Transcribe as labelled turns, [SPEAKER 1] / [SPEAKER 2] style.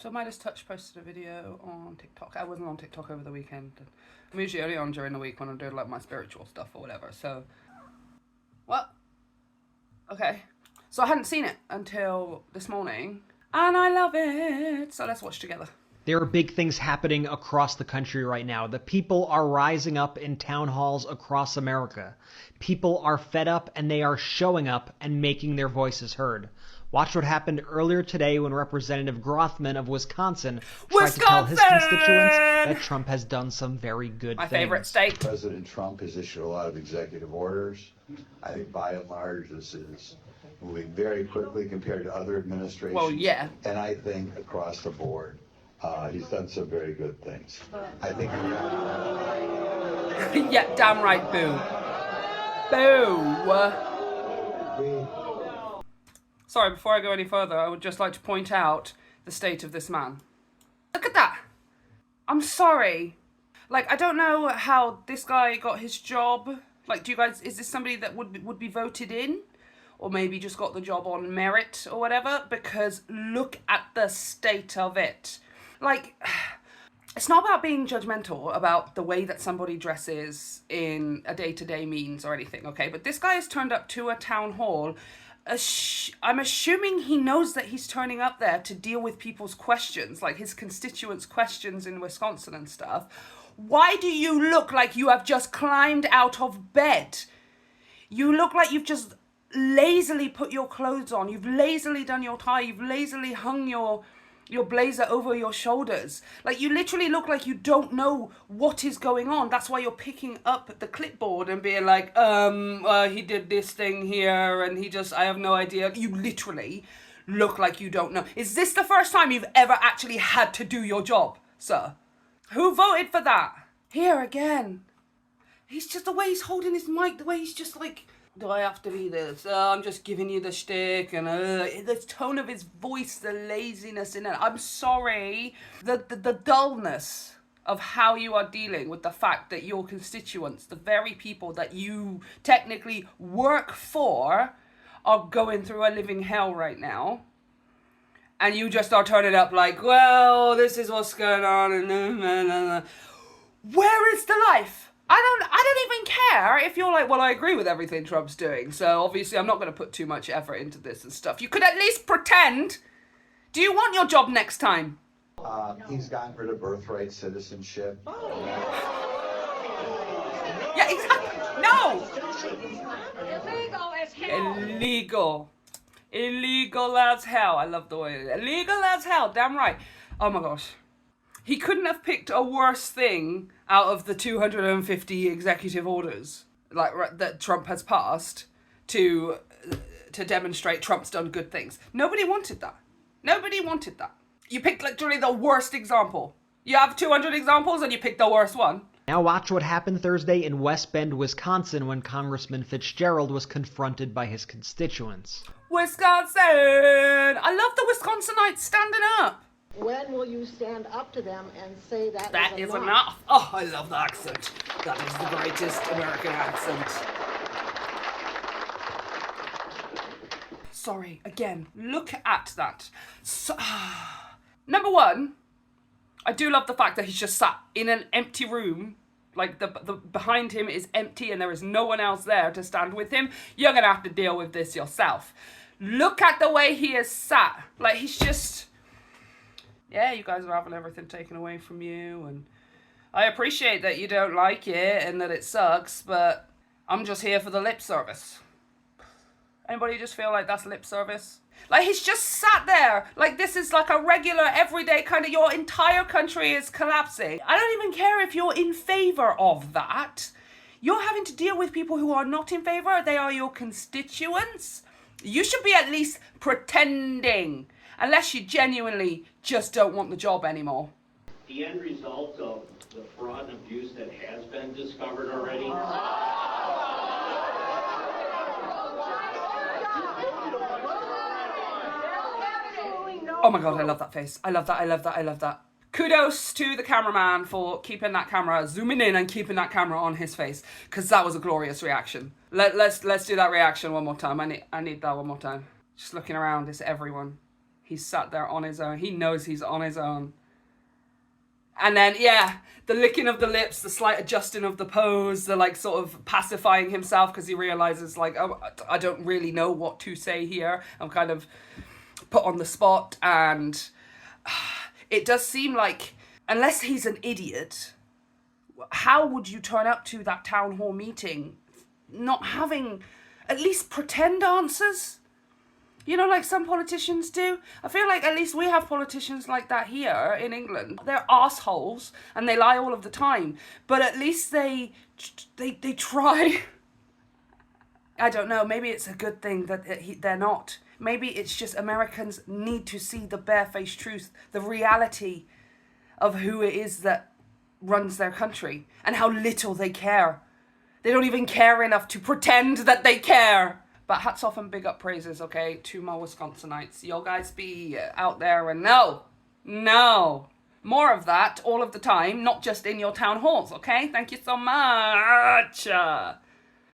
[SPEAKER 1] So Midas Touch posted a video on TikTok. I wasn't on TikTok over the weekend. I'm usually only on during the week when I'm doing like my spiritual stuff or whatever. So, what? Okay. So I hadn't seen it until this morning, and I love it. So let's watch together.
[SPEAKER 2] There are big things happening across the country right now. The people are rising up in town halls across America. People are fed up and they are showing up and making their voices heard. Watch what happened earlier today when Representative Grothman of Wisconsin tried to tell his constituents that Trump has done some very good things.
[SPEAKER 1] My favorite state.
[SPEAKER 3] President Trump has issued a lot of executive orders. I think by and large this is moving very quickly compared to other administrations.
[SPEAKER 1] Well, yeah.
[SPEAKER 3] And I think across the board, he's done some very good things. I think.
[SPEAKER 1] Yeah, damn right, boo. Boo. Sorry, before I go any further, I would just like to point out the state of this man. Look at that. I'm sorry. Like, I don't know how this guy got his job. Like, do you guys, is this somebody that would be voted in? Or maybe just got the job on merit or whatever? Because look at the state of it. Like, it's not about being judgmental about the way that somebody dresses in a day-to-day means or anything, okay? But this guy has turned up to a town hall. I'm assuming he knows that he's turning up there to deal with people's questions, like his constituents' questions in Wisconsin and stuff. Why do you look like you have just climbed out of bed? You look like you've just lazily put your clothes on. You've lazily done your tie. You've lazily hung your blazer over your shoulders. Like, you literally look like you don't know what is going on. That's why you're picking up the clipboard and being like, he did this thing here and I have no idea. You literally look like you don't know. Is this the first time you've ever actually had to do your job, sir? Who voted for that? Here again. He's just, the way he's holding his mic, the way he's just like, do I have to be this? I'm just giving you the shtick, and the tone of his voice, the laziness in it. I'm sorry. The dullness of how you are dealing with the fact that your constituents, the very people that you technically work for, are going through a living hell right now. And you just are turning up like, well, this is what's going on. And where is the life? I don't even care if you're like, well, I agree with everything Trump's doing, so obviously I'm not going to put too much effort into this and stuff. You could at least pretend. Do you want your job next time?
[SPEAKER 3] He's gotten rid of birthright citizenship.
[SPEAKER 1] Yeah, exactly. No!
[SPEAKER 4] Illegal as hell.
[SPEAKER 1] Illegal as hell. I love the way illegal as hell. Damn right. Oh my gosh. He couldn't have picked a worse thing out of the 250 executive orders that Trump has passed to demonstrate Trump's done good things. Nobody wanted that. Nobody wanted that. You picked literally the worst example. You have 200 examples and you picked the worst one.
[SPEAKER 2] Now watch what happened Thursday in West Bend, Wisconsin when Congressman Fitzgerald was confronted by his constituents.
[SPEAKER 1] Wisconsin! I love the Wisconsinites standing up.
[SPEAKER 4] When will you stand up to them and say that
[SPEAKER 1] is enough? Oh, I love the accent. That is the greatest American accent. Sorry, again, look at that. So, number one, I do love the fact that he's just sat in an empty room. Like, the behind him is empty and there is no one else there to stand with him. You're going to have to deal with this yourself. Look at the way he is sat. Like, he's just... Yeah, you guys are having everything taken away from you, and I appreciate that you don't like it and that it sucks, but I'm just here for the lip service. Anybody just feel like that's lip service? Like, he's just sat there. Like, this is like a regular, everyday kind of, your entire country is collapsing. I don't even care if you're in favor of that. You're having to deal with people who are not in favor. They are your constituents. You should be at least pretending. Unless you genuinely just don't want the job anymore.
[SPEAKER 5] The end result of the fraud and abuse that has been discovered already.
[SPEAKER 1] Oh my God, I love that face. I love that. Kudos to the cameraman for keeping that camera, zooming in and keeping that camera on his face, because that was a glorious reaction. Let's do that reaction one more time. I need that one more time. Just looking around, it's everyone. He's sat there on his own. He knows he's on his own. And then, yeah, the licking of the lips, the slight adjusting of the pose, the like sort of pacifying himself because he realizes like, oh, I don't really know what to say here. I'm kind of put on the spot. And it does seem like, unless he's an idiot, how would you turn up to that town hall meeting not having at least pretend answers? You know, like some politicians do. I feel like at least we have politicians like that here in England. They're assholes and they lie all of the time. But at least they try. I don't know. Maybe it's a good thing that they're not. Maybe it's just Americans need to see the barefaced truth, the reality of who it is that runs their country and how little they care. They don't even care enough to pretend that they care. But hats off and big up praises, okay, to my Wisconsinites. Y'all guys be out there and no, more of that all of the time, not just in your town halls, okay? Thank you so much.